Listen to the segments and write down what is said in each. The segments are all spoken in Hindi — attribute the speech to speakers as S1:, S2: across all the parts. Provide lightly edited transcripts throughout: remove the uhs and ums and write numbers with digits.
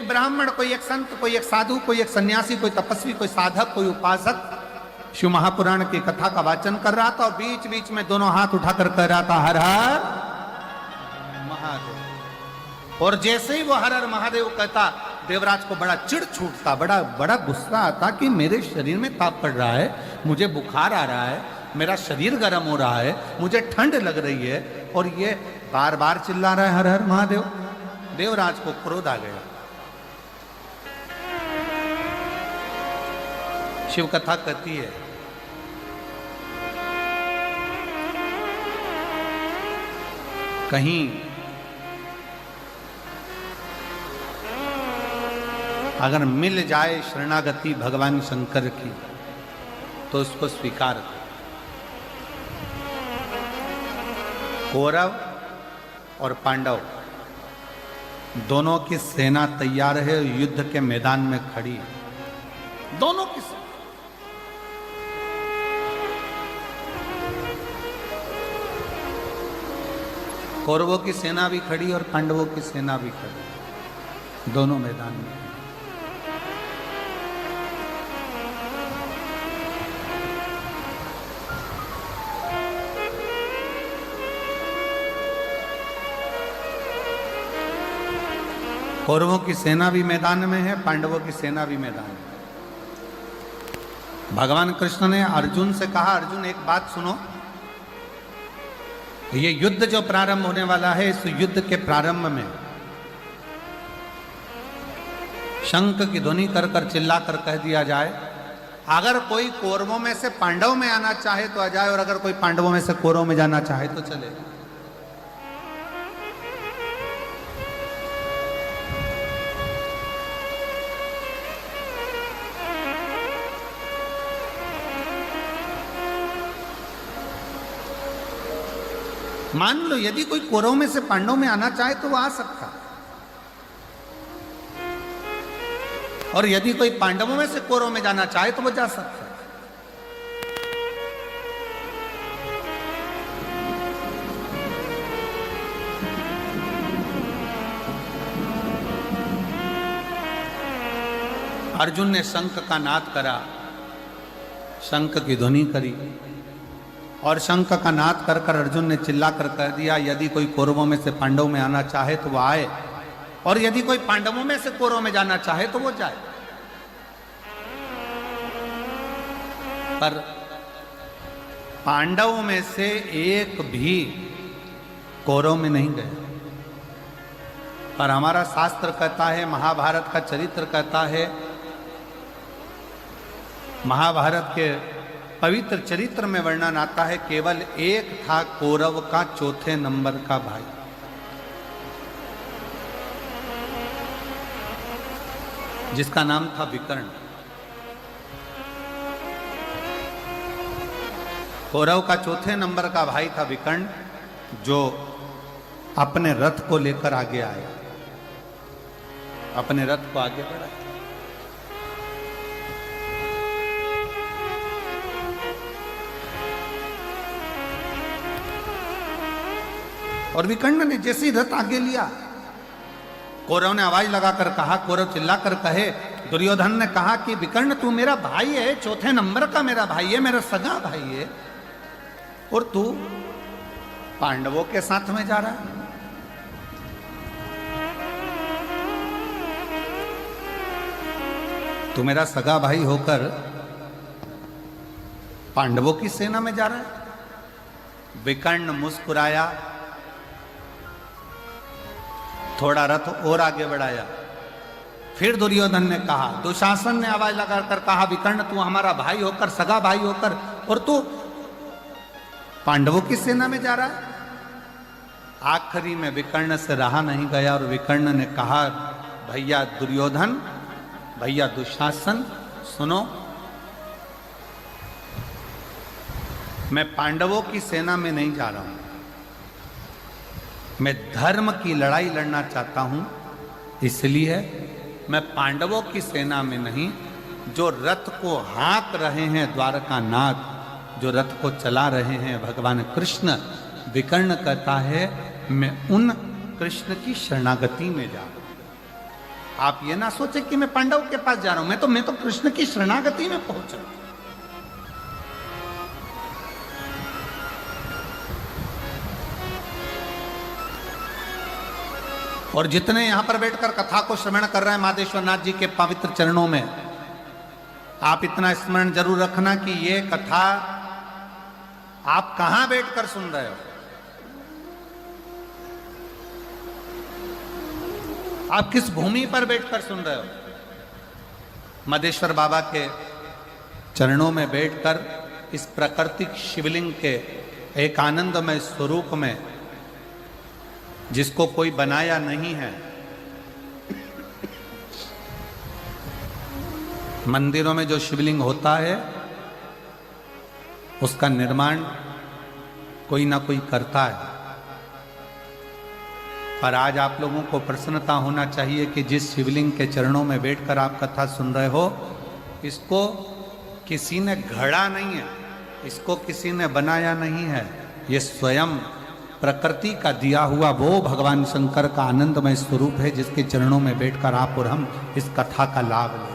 S1: एक ब्राह्मण, कोई एक संत, कोई एक साधु, कोई एक सन्यासी, कोई तपस्वी, कोई साधक, कोई उपासक शिव महापुराण की कथा का वाचन कर रहा था और बीच बीच में दोनों हाथ उठाकर कह रहा था हर हर महादेव। और जैसे ही वो हर हर महादेव कहता, देवराज को बड़ा चिढ़ छूटता, बड़ा बड़ा गुस्सा आता कि मेरे शरीर में ताप पड़ रहा है, मुझे बुखार आ रहा है, मेरा शरीर गर्म हो रहा है, मुझे ठंड लग रही है और ये बार बार चिल्ला रहा है हर हर महादेव। देवराज को क्रोध आ गया। शिव कथा कहती है कहीं अगर मिल जाए शरणागति भगवान शंकर की तो उसको स्वीकार करो। कौरव और पांडव दोनों की सेना तैयार है, युद्ध के मैदान में खड़ी है, दोनों की सेना। कौरवों की सेना भी खड़ी और पांडवों की सेना भी खड़ी, दोनों मैदान में। कौरवों की सेना भी मैदान में है, पांडवों की सेना भी मैदान में। भगवान कृष्ण ने अर्जुन से कहा, अर्जुन एक बात सुनो, ये युद्ध जो प्रारंभ होने वाला है, इस युद्ध के प्रारंभ में शंख की ध्वनि कर कर चिल्ला कर कह दिया जाए, अगर कोई कौरवों में से पांडव में आना चाहे तो आ जाए, और अगर कोई पांडवों में से कौरवों में जाना चाहे तो चले। मान लो यदि कोई कौरवों में से पांडवों में आना चाहे तो वो आ सकता, और यदि कोई पांडवों में से कौरवों में जाना चाहे तो वो जा सकता। अर्जुन ने शंख का नाद करा, शंख की ध्वनि करी और शंख का नाद कर कर अर्जुन ने चिल्ला कर कह दिया, यदि कोई कौरवों में से पांडवों में आना चाहे तो वो आए, और यदि कोई पांडवों में से कौरवों में जाना चाहे तो वो जाए। पर पांडवों में से एक भी कौरव में नहीं गए। पर हमारा शास्त्र कहता है, महाभारत का चरित्र कहता है, महाभारत के पवित्र चरित्र में वर्णन आता है, केवल एक था कौरव का चौथे नंबर का भाई, जिसका नाम था विकर्ण। कौरव का चौथे नंबर का भाई था विकर्ण, जो अपने रथ को लेकर आगे आया, अपने रथ को आगे बढ़ाया। और विकर्ण ने जैसे ही रथ आगे लिया, कौरव ने आवाज लगाकर कहा, कौरव चिल्लाकर कहे, दुर्योधन ने कहा कि विकर्ण तू मेरा भाई है, चौथे नंबर का मेरा भाई है, मेरा सगा भाई है, और तू पांडवों के साथ में जा रहा है। तू मेरा सगा भाई होकर पांडवों की सेना में जा रहा है। विकर्ण मुस्कुराया, थोड़ा रथ और आगे बढ़ाया। फिर दुर्योधन ने कहा, दुशासन ने आवाज लगाकर कहा, विकर्ण तू हमारा भाई होकर, सगा भाई होकर, और तू पांडवों की सेना में जा रहा है। आखिरी में विकर्ण से रहा नहीं गया और विकर्ण ने कहा, भैया दुर्योधन, भैया दुशासन, सुनो, मैं पांडवों की सेना में नहीं जा रहा हूं, मैं धर्म की लड़ाई लड़ना चाहता हूं, इसलिए मैं पांडवों की सेना में नहीं, जो रथ को हाँक रहे हैं द्वारकानाथ, जो रथ को चला रहे हैं भगवान कृष्ण, विकर्ण कहता है मैं उन कृष्ण की शरणागति में जा। आप ये ना सोचे कि मैं पांडव के पास जा रहा हूं, मैं तो कृष्ण की शरणागति में पहुंचा। और जितने यहां पर बैठकर कथा को श्रवण कर रहे हैं माधेश्वर नाथ जी के पवित्र चरणों में, आप इतना स्मरण जरूर रखना कि ये कथा आप कहां बैठकर सुन रहे हो। आप किस भूमि पर बैठकर सुन रहे हो। मधेश्वर बाबा के चरणों में बैठकर इस प्राकृतिक शिवलिंग के एक आनंदमय स्वरूप में, जिसको कोई बनाया नहीं है। मंदिरों में जो शिवलिंग होता है उसका निर्माण कोई ना कोई करता है, पर आज आप लोगों को प्रसन्नता होना चाहिए कि जिस शिवलिंग के चरणों में बैठकर आप कथा सुन रहे हो, इसको किसी ने गढ़ा नहीं है, इसको किसी ने बनाया नहीं है। ये स्वयं प्रकृति का दिया हुआ वो भगवान शंकर का आनंदमय स्वरूप है, जिसके चरणों में बैठकर आप और हम इस कथा का लाभ ले रहे हैं।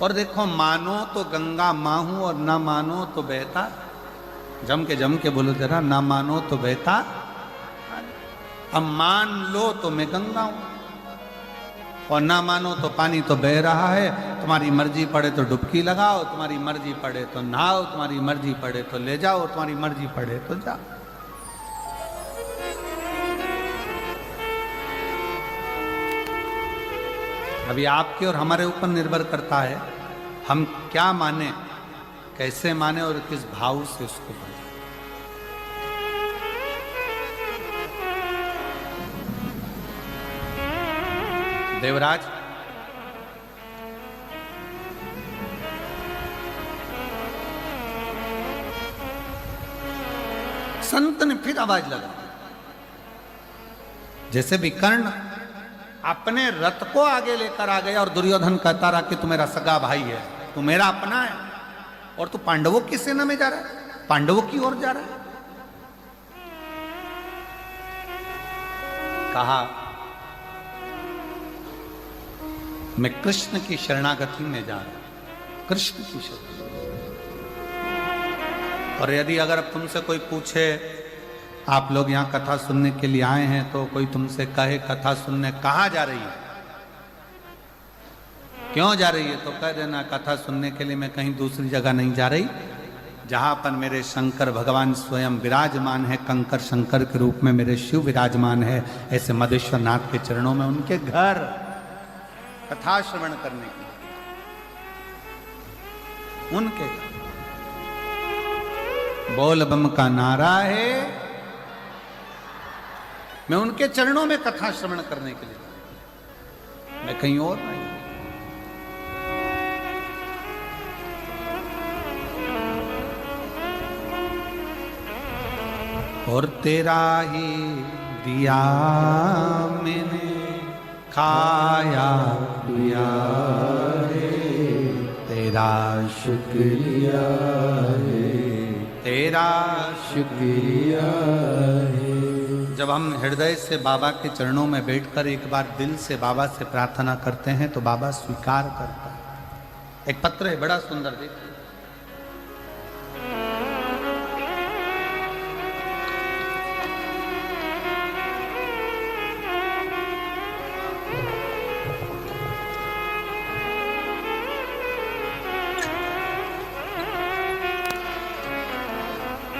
S1: और देखो, मानो तो गंगा माँ हूं और ना मानो तो बहता, जम के बोलो जरा, ना मानो तो बहता, अब मान लो तो मैं गंगा हूं, और ना मानो तो पानी तो बह रहा है। तुम्हारी मर्जी पड़े तो डुबकी लगाओ, तुम्हारी मर्जी पड़े तो नहाओ, तुम्हारी मर्जी पड़े तो ले जाओ, तुम्हारी मर्जी पड़े तो जाओ। अभी आपके और हमारे ऊपर निर्भर करता है हम क्या माने, कैसे माने और किस भाव से उसको माने। देवराज, संत ने फिर आवाज लगा, जैसे भी कर्ण अपने रथ को आगे लेकर आ गया और दुर्योधन कहता रहा कि तू मेरा सगा भाई है, तू मेरा अपना है, और तू पांडवों की सेना में जा रहा है, पांडवों की ओर जा रहा है। कहा, मैं कृष्ण की शरणागति में जा रहा हूं, कृष्ण की शरणागति। और यदि अगर तुमसे कोई पूछे, आप लोग यहां कथा सुनने के लिए आए हैं, तो कोई तुमसे कहे कथा सुनने कहां जा रही है, क्यों जा रही है, तो कह देना कथा सुनने के लिए मैं कहीं दूसरी जगह नहीं जा रही, जहां पर मेरे शंकर भगवान स्वयं विराजमान है, कंकर शंकर के रूप में मेरे शिव विराजमान है, ऐसे मधेश्वर नाथ के चरणों में उनके घर कथा श्रवण करने के लिए, उनके बोल बम का नारा है, मैं उनके चरणों में कथा श्रवण करने के लिए, मैं कहीं और नहीं। और तेरा ही दिया मैंने खाया पिया है, तेरा शुक्रिया है, तेरा शुक्रिया है। जब हम हृदय से बाबा के चरणों में बैठकर एक बार दिल से बाबा से प्रार्थना करते हैं तो बाबा स्वीकार करता है। एक पत्र है बड़ा सुंदर, देखिए।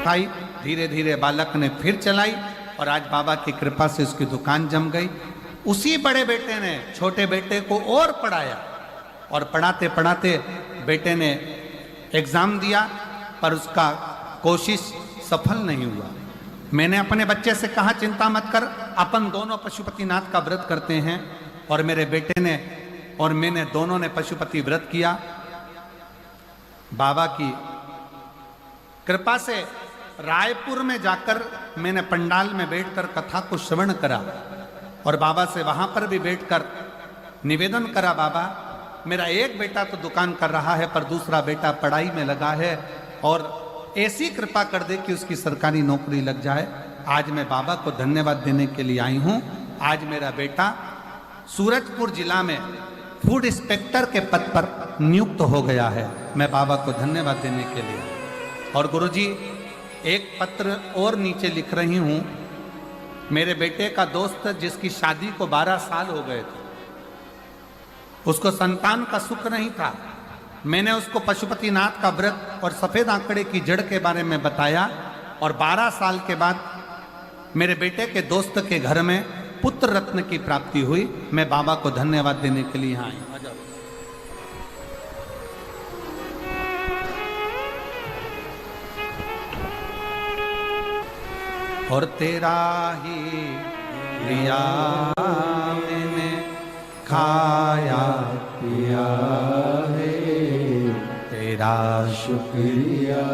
S1: भाई धीरे धीरे बालक ने फिर चलाई और आज बाबा की कृपा से उसकी दुकान जम गई। उसी बड़े बेटे ने छोटे बेटे को और पढ़ाया और पढ़ाते पढ़ाते बेटे ने एग्जाम दिया, पर उसका कोशिश सफल नहीं हुआ। मैंने अपने बच्चे से कहा चिंता मत कर, अपन दोनों पशुपतिनाथ का व्रत करते हैं, और मेरे बेटे ने और मैंने दोनों ने पशुपति व्रत किया। बाबा की कृपा से रायपुर में जाकर मैंने पंडाल में बैठकर कथा को श्रवण करा और बाबा से वहां पर भी बैठकर निवेदन करा, बाबा मेरा एक बेटा तो दुकान कर रहा है पर दूसरा बेटा पढ़ाई में लगा है, और ऐसी कृपा कर दे कि उसकी सरकारी नौकरी लग जाए। आज मैं बाबा को धन्यवाद देने के लिए आई हूं। आज मेरा बेटा सूरजपुर जिला में फूड इंस्पेक्टर के पद पर नियुक्त हो गया है। मैं बाबा को धन्यवाद देने के लिए। और गुरुजी एक पत्र और नीचे लिख रही हूं। मेरे बेटे का दोस्त जिसकी शादी को 12 साल हो गए थे, उसको संतान का सुख नहीं था। मैंने उसको पशुपतिनाथ का व्रत और सफेद आंकड़े की जड़ के बारे में बताया और 12 साल के बाद मेरे बेटे के दोस्त के घर में पुत्र रत्न की प्राप्ति हुई। मैं बाबा को धन्यवाद देने के लिए यहाँ आई। और तेरा ही लिया मैंने खाया पिया है, तेरा
S2: शुक्रिया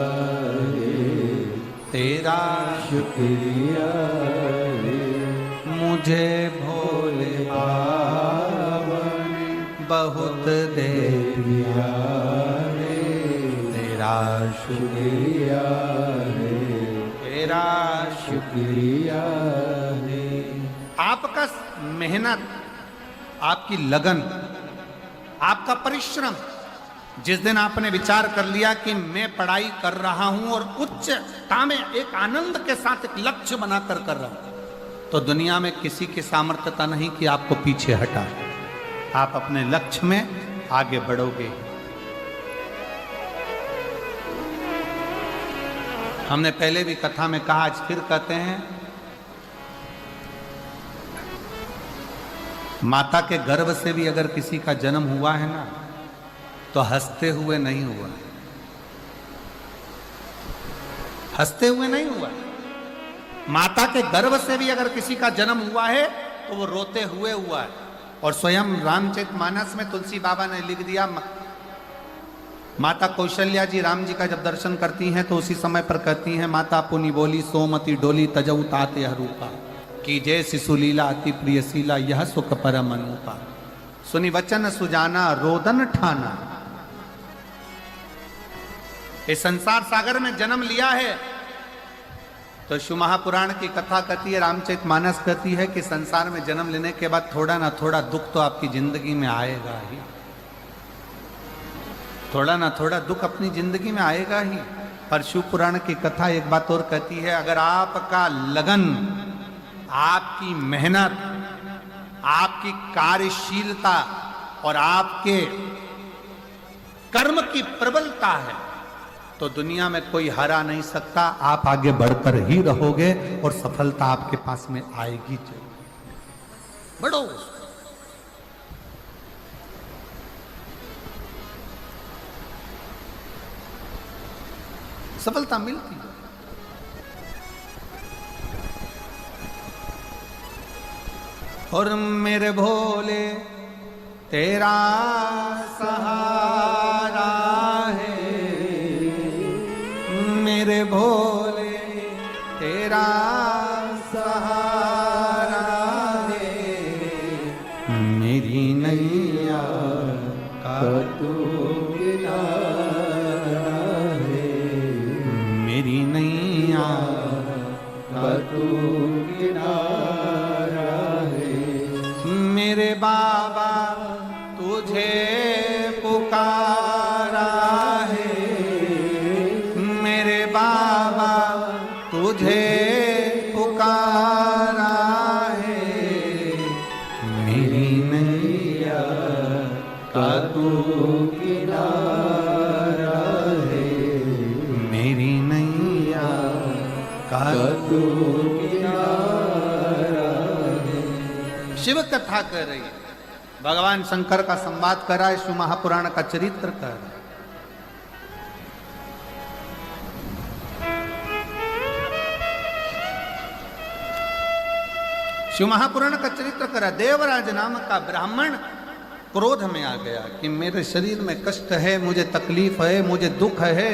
S2: है,
S1: तेरा
S2: शुक्रिया है।
S1: मुझे भोले बाबा ने बहुत दे दिया है, तेरा
S2: शुक्रिया है,
S1: तेरा
S2: शुक्रिया है।
S1: आपका मेहनत, आपकी लगन, आपका परिश्रम, जिस दिन आपने विचार कर लिया कि मैं पढ़ाई कर रहा हूं और उच्चता में एक आनंद के साथ एक लक्ष्य बनाकर कर रहा हूं, तो दुनिया में किसी की सामर्थ्यता नहीं कि आपको पीछे हटा। आप अपने लक्ष्य में आगे बढ़ोगे। हमने पहले भी कथा में कहा, आज फिर कहते हैं, माता के गर्भ से भी अगर किसी का जन्म हुआ है ना, तो हंसते हुए नहीं हुआ, हंसते हुए नहीं हुआ। माता के गर्भ से भी अगर किसी का जन्म हुआ है तो वो रोते हुए हुआ है। और स्वयं रामचरितमानस में तुलसी बाबा ने लिख दिया, माता कौशल्या जी राम जी का जब दर्शन करती हैं तो उसी समय पर कहती हैं, माता पुनि बोली सोमति डोली तजऊ ताते हरूपा की जय शिशुलीला अति प्रियशीला यह सुख परम अनुपा। सुनी वचन सुजाना रोदन ठाना। इस संसार सागर में जन्म लिया है तो शिव महापुराण की कथा कहती है, रामचरितमानस कहती है कि संसार में जन्म लेने के बाद थोड़ा ना थोड़ा दुख तो आपकी जिंदगी में आएगा ही, थोड़ा ना थोड़ा दुख अपनी जिंदगी में आएगा ही। पर शिव पुराण की कथा एक बात और कहती है, अगर आपका लगन, आपकी मेहनत, आपकी कार्यशीलता और आपके कर्म की प्रबलता है तो दुनिया में कोई हरा नहीं सकता। आप आगे बढ़कर ही रहोगे और सफलता आपके पास में आएगी। बढ़ो। सफलता मिलती है। और मेरे भोले तेरा सहारा है, मेरे भोले तेरा सहारा है, मेरी नैया का
S2: तू किनारा है,
S1: मेरी नैया
S2: का तू किनारा है।
S1: मेरे बाबा तुझे पुकारा है, मेरे बाबा तुझे पुकारा है, मेरी नैया
S2: का तू किनारा है,
S1: मेरी नैया का
S2: तू किनारा है।
S1: शिव कथा कर रही है, भगवान शंकर का संवाद कर रहा है, शिव महापुराण का चरित्र कर रहा है। शिव महापुराण का चरित्र करा। देवराज नाम का ब्राह्मण क्रोध में आ गया कि मेरे शरीर में कष्ट है, मुझे तकलीफ है, मुझे दुख है,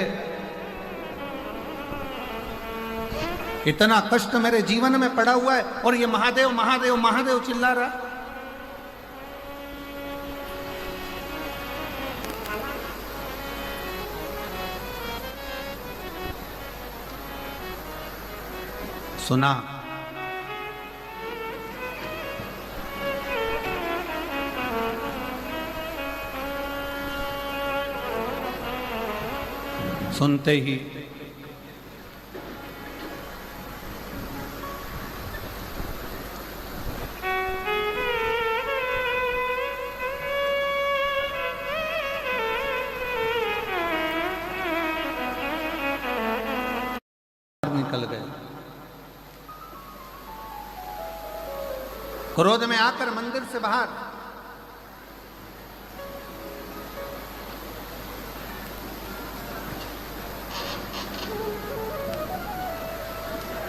S1: इतना कष्ट मेरे जीवन में पड़ा हुआ है और ये महादेव महादेव महादेव चिल्ला रहा। सुना। सुनते ही निकल गए। क्रोध में आकर मंदिर से बाहर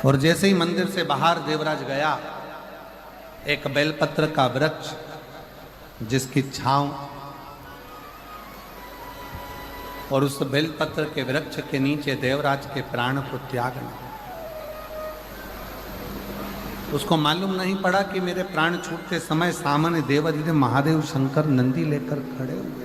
S1: और जैसे ही मंदिर से बाहर देवराज गया, एक बेलपत्र का वृक्ष जिसकी छांव और उस बेलपत्र के वृक्ष के नीचे देवराज के प्राण को त्यागना। उसको मालूम नहीं पड़ा कि मेरे प्राण छूटते समय सामने देवाधिदेव महादेव शंकर नंदी लेकर खड़े हुए।